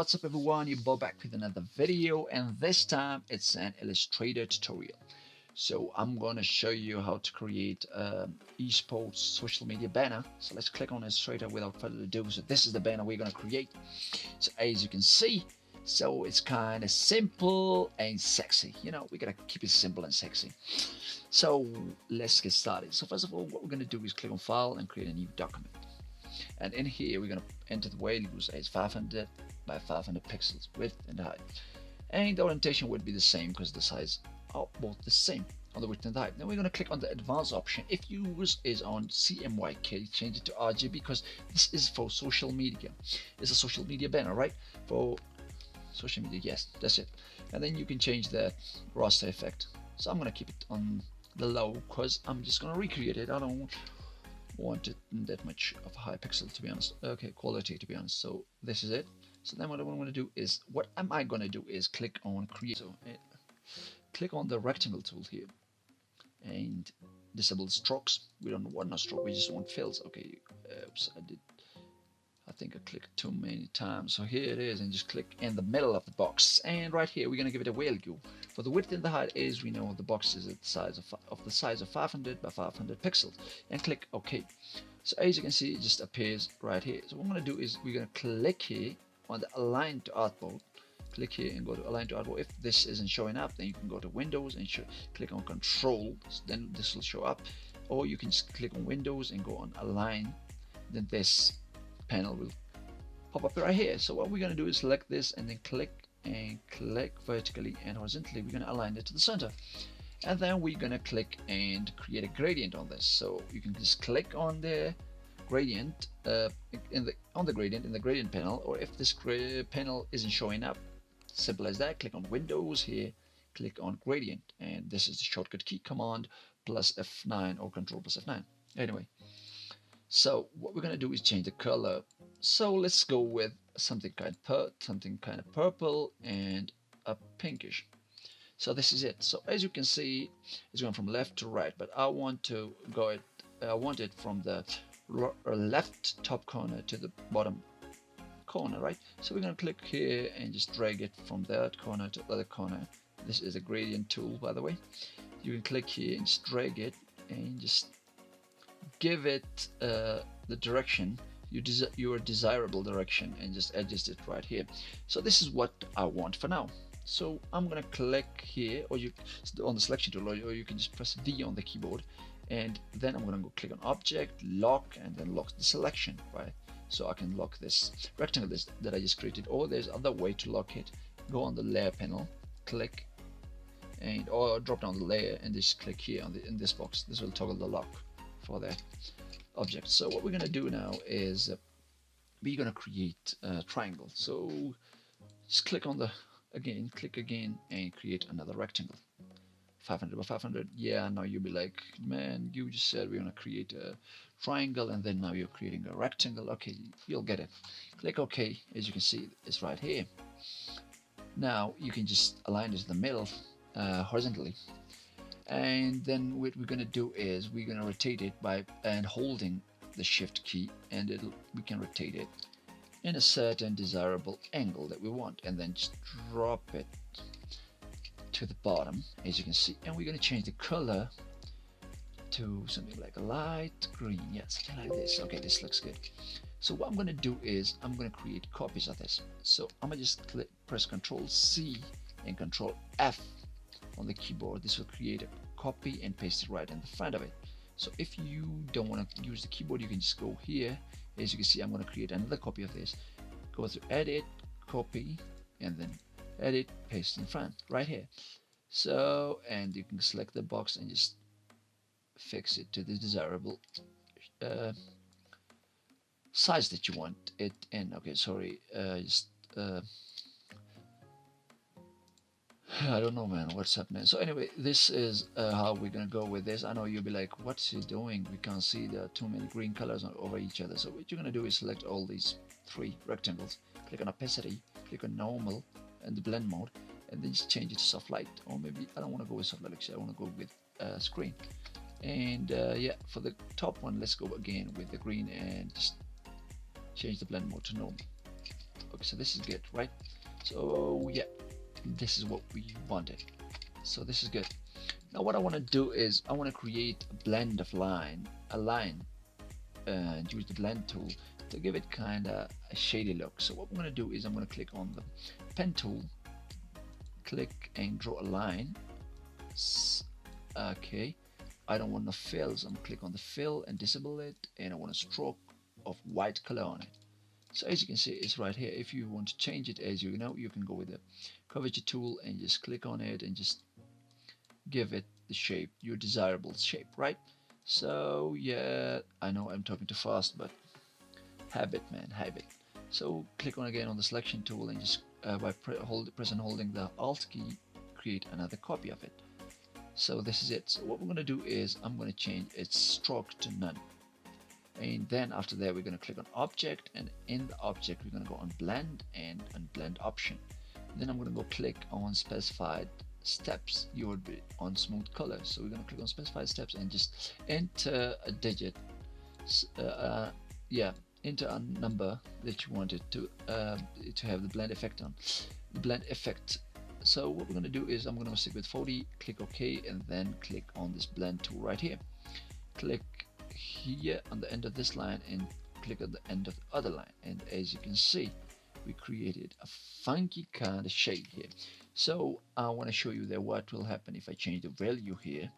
what's up everyone, you're both back with another video, and this time it's an Illustrator tutorial. So I'm gonna show you how to create esports social media banner. So let's click on Illustrator without further ado. So this is the banner we're gonna create. So as you can see, so it's kind of simple and sexy. You know, we gotta keep it simple and sexy. So let's get started. So first of all, what we're gonna do is click on File and create a new document. And in here we're going to enter the values as 500 by 500 pixels width and height, and the orientation would be the same because the size are both the same on the width and the height. Then we're going to click on the advanced option. If yours is on CMYK, change it to RGB because this is for social media. It's a social media banner, right? For social media, yes, that's it. And then you can change the raster effect. So I'm going to keep it on the low because I'm just going to recreate it. I don't want it that much of a high pixel, to be honest. Okay, quality, to be honest. So this is it. So then what I'm going to do is, click on create. So click on the rectangle tool here and disable strokes. We don't want no stroke, we just want fills. Okay, oops, I think I clicked too many times. So here it is, and just click in the middle of the box. And right here, we're going to give it a value. For the width and the height, is we know the box is at the size of 500 by 500 pixels. And click OK. So as you can see, it just appears right here. So what I'm going to do is we're going to click here on the Align to Artboard. Click here and go to Align to Artboard. If this isn't showing up, then you can go to Windows and click on Control. Then this will show up. Or you can just click on Windows and go on Align. Then this panel will pop up right here. So what we're going to do is select this and then click vertically and horizontally. We're going to align it to the center, and then we're going to click and create a gradient on this. So you can just click on the gradient in the gradient panel, or if this panel isn't showing up, simple as that, click on Windows here, click on gradient, and this is the shortcut key, Command plus F9 or Control plus F9. Anyway, so what we're going to do is change the color. So let's go with something kind of purple and a pinkish. So this is it. So as you can see, it's going from left to right, but I want it from the left top corner to the bottom corner, right? So we're going to click here and just drag it from that corner to the other corner. This is a gradient tool, by the way. You can click here and just drag it and just give it the direction, your desirable direction, and just adjust it right here. So this is what I want for now. So I'm gonna click here, or you on the selection tool, or you can just press V on the keyboard, and then I'm gonna go click on Object, Lock, and then lock the selection, right? So I can lock this rectangle that I just created, or there's other way to lock it. Go on the layer panel, click, and or drop down the layer and just click here on in this box. This will toggle the lock for that object. So what we're going to do now is we're going to create a triangle. So just click on click again and create another rectangle. 500 by 500. Yeah, now you'll be like, man, you just said we're going to create a triangle and then now you're creating a rectangle. Okay, you'll get it. Click OK. As you can see, it's right here. Now you can just align it to the middle horizontally. And then what we're going to do is we're going to rotate it by holding the shift key, and we can rotate it in a certain desirable angle that we want, and then just drop it to the bottom, as you can see. And we're going to change the color to something like a light green. Yeah, something like this. Okay, this looks good. So what I'm going to do is I'm going to create copies of this. So I'm going to just press Control C and Control F on the keyboard. This will create a copy and paste it right in the front of it. So if you don't want to use the keyboard, you can just go here. As you can see, I'm going to create another copy of this. Go to Edit, Copy, and then Edit, Paste in front right here. So, and you can select the box and just fix it to the desirable size that you want it in. Okay, sorry, I don't know, man, what's happening. So anyway, this is how we're gonna go with this. I know you'll be like, what's he doing? We can't see, there are too many green colors over each other. So what you're gonna do is select all these three rectangles, click on opacity, click on normal and the blend mode, and then just change it to soft light. Or maybe I don't want to go with soft light, actually I want to go with screen. And yeah, for the top one, let's go again with the green and just change the blend mode to normal. Okay, so this is good, right? So yeah, this is what we wanted. So this is good. Now what I want to do is I want to create a blend of a line, and use the blend tool to give it kind of a shady look. So what I'm going to do is I'm going to click on the pen tool, click and draw a line. Okay, I don't want no fills. I'm click on the fill and disable it, and I want a stroke of white color on it. So as you can see, it's right here. If you want to change it, as you know, you can go with the curvature tool and just click on it and just give it the shape, your desirable shape, right? So yeah, I know I'm talking too fast, but habit, man, habit. So click on again on the selection tool and just by press and holding the Alt key, create another copy of it. So this is it. So what we're going to do is I'm going to change its stroke to none. And then after that, we're going to click on object, and in the object, we're going to go on blend and on blend option. Then I'm going to go click on specified steps. You would be on smooth color. So we're going to click on specified steps and just enter a digit. Yeah, enter a number that you wanted to have the blend effect on. The blend effect. So what we're going to do is I'm going to stick with 40, click OK, and then click on this blend tool right here. Click here on the end of this line and click on the end of the other line, and as you can see, we created a funky kind of shade here. So I want to show you that what will happen if I change the value here.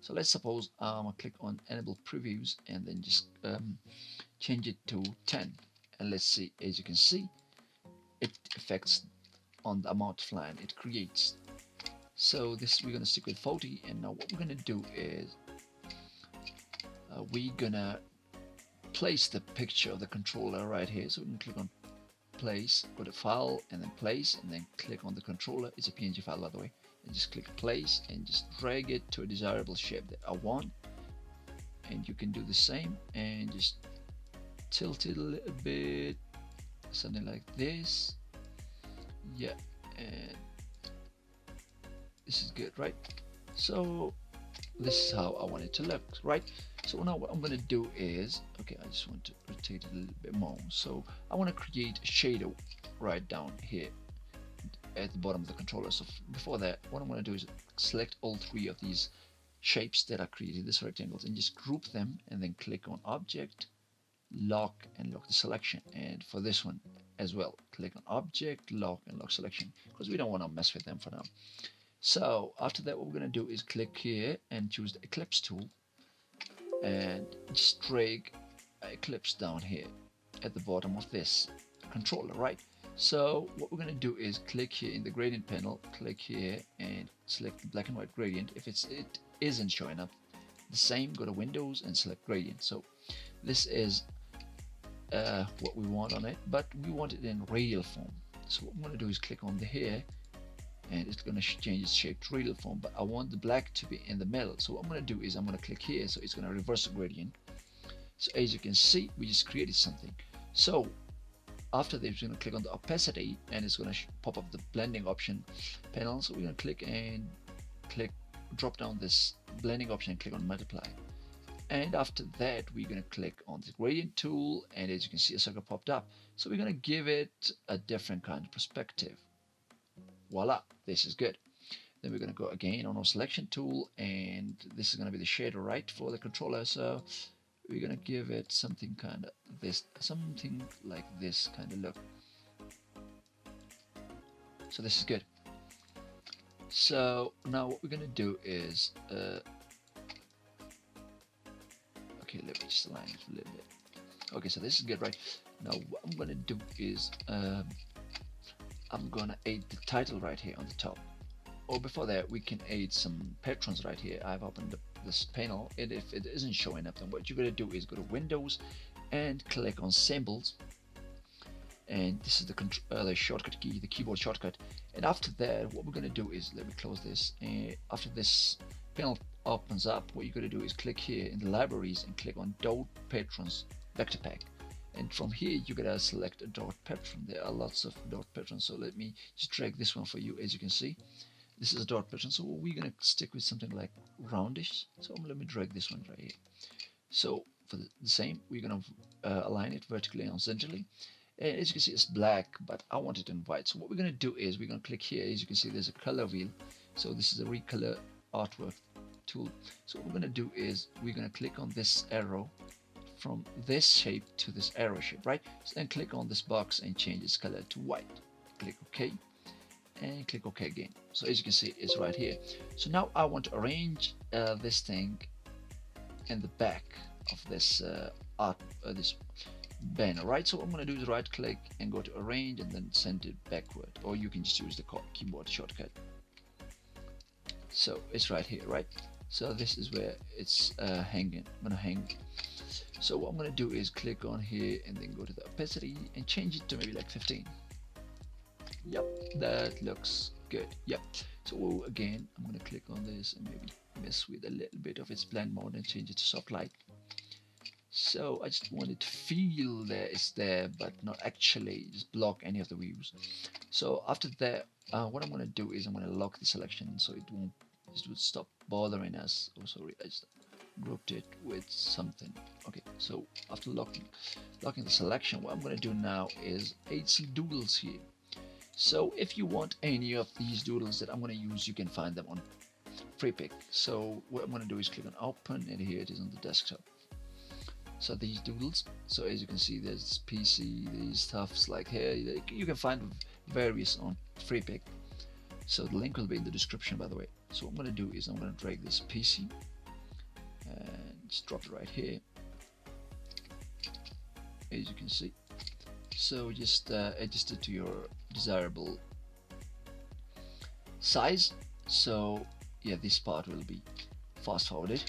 So let's suppose I'm gonna click on enable previews and then just change it to 10, and let's see. As you can see, it affects on the amount of line it creates. So this, we're gonna stick with 40, and now what we're gonna do is we're gonna place the picture of the controller right here. So we can click on place, go to file, and then place, and then click on the controller. It's a PNG file, by the way, and just click place and just drag it to a desirable shape that I want. And you can do the same and just tilt it a little bit, something like this. Yeah, and this is good, right? So this is how I want it to look, right? So now what I'm going to do is, okay, I just want to rotate it a little bit more. So I want to create a shadow right down here at the bottom of the controller. So before that, what I'm going to do is select all three of these shapes that are created, these rectangles, and just group them, and then click on object, lock, and lock the selection. And for this one as well, click on object, lock, and lock selection, because we don't want to mess with them for now. So after that, what we're going to do is click here and choose the ellipse tool and just drag ellipse down here at the bottom of this controller, right? So what we're going to do is click here in the gradient panel, click here and select the black and white gradient. If it isn't showing up the same, go to Windows and select gradient. So this is what we want on it, but we want it in radial form. So what I'm going to do is click on the here, and it's going to change its shape to radial form, but I want the black to be in the middle. So what I'm going to do is I'm going to click here, so it's going to reverse the gradient. So as you can see, we just created something. So after this, we're going to click on the opacity, and it's going to pop up the blending option panel. So we're going to click and drop down this blending option and click on multiply. And after that, we're going to click on the gradient tool, and as you can see, a circle popped up. So we're going to give it a different kind of perspective. Voila, this is good. Then we're going to go again on our selection tool, and this is going to be the shader, right, for the controller. So we're going to give it something kind of this, something like this kind of look. So this is good. So now what we're going to do is okay, let me just align it a little bit. Okay, so this is good, right? Now what I'm going to do is I'm gonna add the title right here on the top. Or before that, we can add some patrons right here. I've opened this panel, and if it isn't showing up, then what you're gonna do is go to Windows and click on Symbols, and this is the shortcut key, the keyboard shortcut. And after that, what we're gonna do is, let me close this. And after this panel opens up, what you're gonna do is click here in the libraries and click on Dot Patrons Vector Pack. And from here, you gotta select a dot patron. There are lots of dot patrons, so let me just drag this one for you. As you can see, this is a dot patron, so we're gonna stick with something like roundish. So let me drag this one right here. So for the same, we're gonna align it vertically and horizontally, And as you can see, it's black, but I want it in white. So what we're going to do is we're going to click here. As you can see, there's a color wheel. So this is a Recolor Artwork tool. So what we're going to do is we're going to click on this arrow from this shape to this arrow shape, right? So then click on this box and change its color to white. Click OK and click OK again. So as you can see, it's right here. So now I want to arrange this thing in the back of this this banner, right? So what I'm going to do is right click and go to arrange and then send it backward, or you can just use the keyboard shortcut. So it's right here, right? So this is where it's hanging. I'm going to hang. So what I'm going to do is click on here and then go to the opacity and change it to maybe like 15. Yep, that looks good. Yep. So again, I'm going to click on this and maybe mess with a little bit of its blend mode and change it to soft light. So I just want it to feel that it's there, but not actually just block any of the views. So after that, what I'm going to do is I'm going to lock the selection so it would stop bothering us. Oh, sorry, I just grouped it with something. Okay, so after locking the selection, what I'm going to do now is add some doodles here. So if you want any of these doodles that I'm going to use, you can find them on FreePick. So what I'm going to do is click on open, and here it is on the desktop. So these doodles, so as you can see, there's PC, these stuffs like here, you can find various on FreePick. So the link will be in the description, by the way. So what I'm going to do is I'm going to drag this PC and just drop it right here, as you can see. So just adjust it to your desirable size. So yeah, this part will be fast forwarded.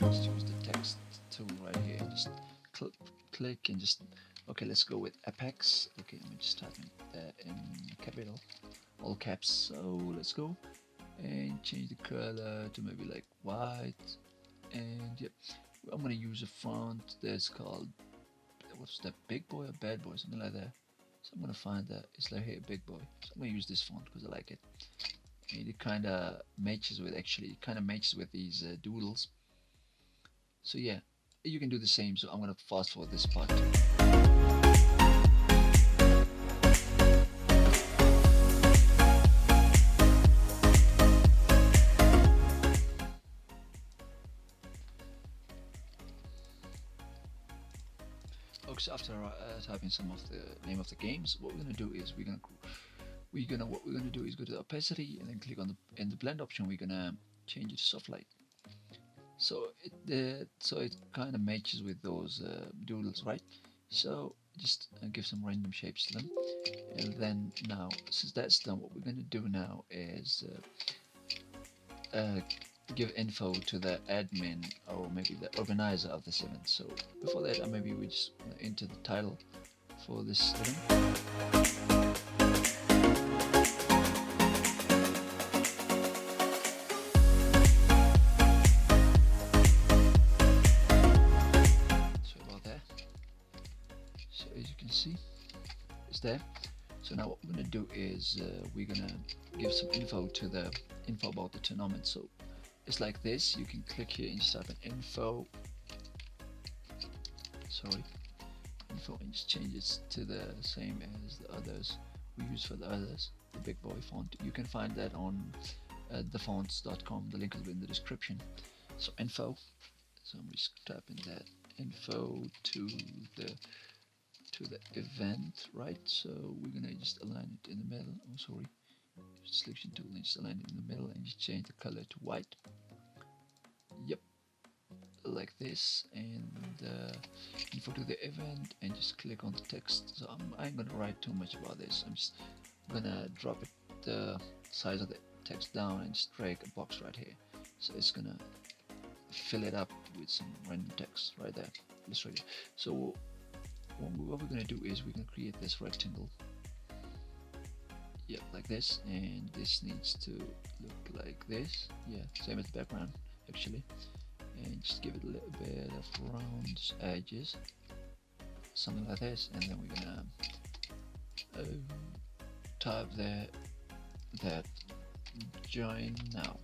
Just use the text tool right here. Just click and just, okay, let's go with Apex. Okay, I'm just typing that in capital, all caps. So let's go and change the color to maybe like white. And yep, I'm gonna use a font that's called, what's that, Big Boy or Bad Boy, something like that. So I'm gonna find that it's like, hey, Big Boy. So I'm gonna use this font because I like it. And it kind of matches with these doodles. So yeah, you can do the same. So I'm gonna fast forward this part too. Okay, so after typing some of the name of the games, what we're gonna do is what we're gonna do is go to the opacity and then click on the blend option. We're gonna change it to soft light. So it kind of matches with those doodles, right? So just give some random shapes to them, and then now since that's done, what we're gonna do now is give info to the admin or maybe the organizer of this event. So before that, maybe we just enter the title for this event. Sorry about that. So as you can see, it's there. So now what we're gonna do is we're gonna give some info about the tournament. So it's like this. You can click here and just type in info and just change it to the same as the others we use for the others, the big boy font. You can find that on thefonts.com. The link will be in the description. So info, so I'm just typing that info to the event, right? So we're gonna just align it in the middle. Oh, sorry, selection tool and just align it in the middle and just change the color to white. Yep, like this, and info to the event, and just click on the text. So I ain't gonna write too much about this. I'm just gonna drop it the size of the text down and just drag a box right here. So it's gonna fill it up with some random text right there. Illustrator. So what we're gonna do is we're gonna create this rectangle. Yeah, like this, and this needs to look like this. Yeah, same as the background actually, and just give it a little bit of round edges. something like this, and then we're gonna type there that join now.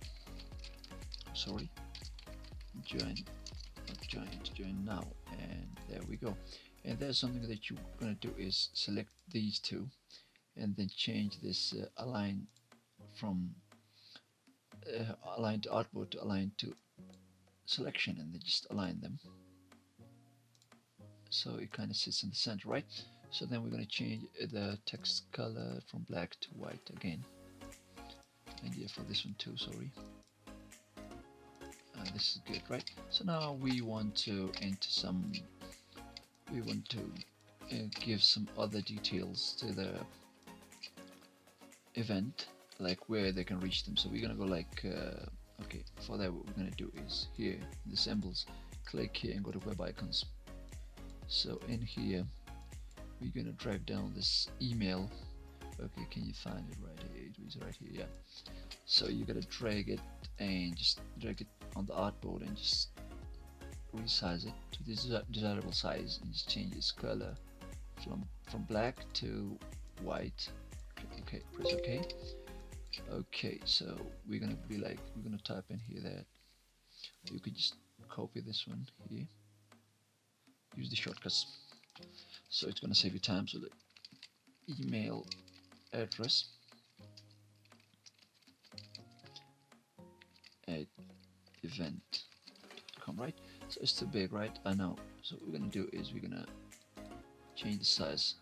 Sorry, join now, and there we go. And there's something that you're gonna do is select these two, and then change this align from align to artboard to align to selection, and then just align them so it kind of sits in the center, right? So then we're going to change the text color from black to white again, and yeah, for this one too, sorry. This is good, right? So now we want to give some other details to the event, like where they can reach them. So we're gonna go like okay, for that what we're gonna do is here in the symbols, click here and go to web icons. So in here we're gonna drag down this email. Okay, can you find it right here? It is right here, yeah. So you gotta drag it and just drag it on the artboard and just resize it to this desirable size, and just change its color from black to white. Okay, press OK. Okay, so we're gonna type in here that you could just copy this one here, use the shortcuts, so it's gonna save you time. So the email address at event.com, right? So it's too big, right? I know. So what we're gonna do is we're gonna change the size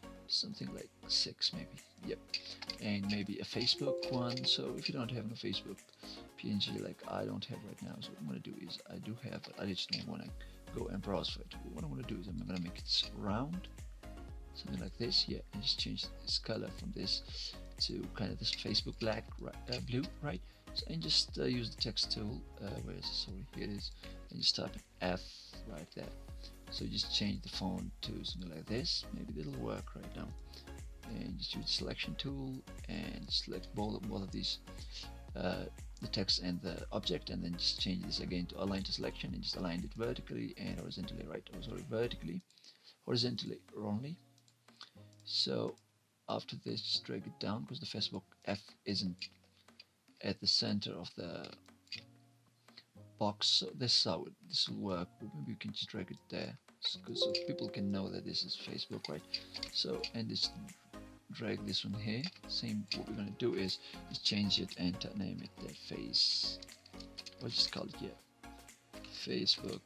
to something like 6 maybe. Yep. And maybe a Facebook one. So if you don't have a Facebook PNG like I don't have right now, so what I'm gonna do is I do have it, I just don't want to go and browse for it. What I'm gonna do is I'm gonna make it round, something like this, yeah, and just change this color from this to kind of this Facebook black, blue, right? So, and just use the text tool. Where is it? Sorry, here it is. And just type in F right there. So just change the font to something like this. Maybe it'll work right now. And just use the selection tool and select both of these, the text and the object, and then just change this again to align to selection, and just align it vertically and horizontally, right? Oh, sorry, horizontally only. So after this, just drag it down because the Facebook F isn't at the center of the box. So this is how this will work. Maybe you can just drag it there, so people can know that this is Facebook, right? So, and just drag this one here. Same. What we're gonna do is just change it and name it the face. Or just call it, yeah, Facebook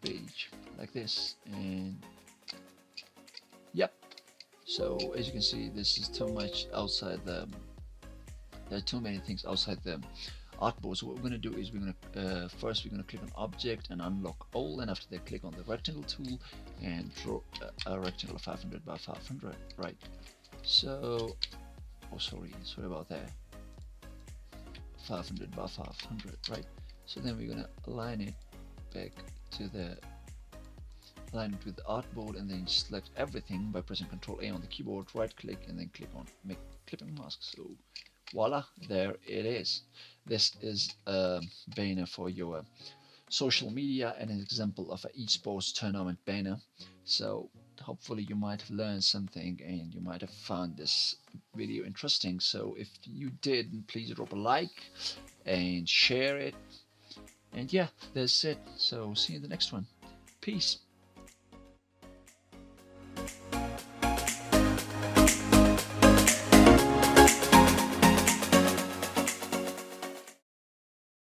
page, like this. And yep. So as you can see, this is too much outside the. There are too many things outside the artboard. So what we're going to do is we're going to first we're going to click on object and unlock all, and after that click on the rectangle tool and draw a rectangle of 500 by 500, right? So, oh sorry about that, 500 by 500, right? So then we're going to align it back to the with the artboard, and then select everything by pressing Ctrl A on the keyboard, right click, and then click on make clipping mask. So voila, there it is. This is a banner for your social media and an example of an esports tournament banner. So hopefully you might have learned something and you might have found this video interesting. So if you did, please drop a like and share it. And yeah, that's it. So see you in the next one. Peace.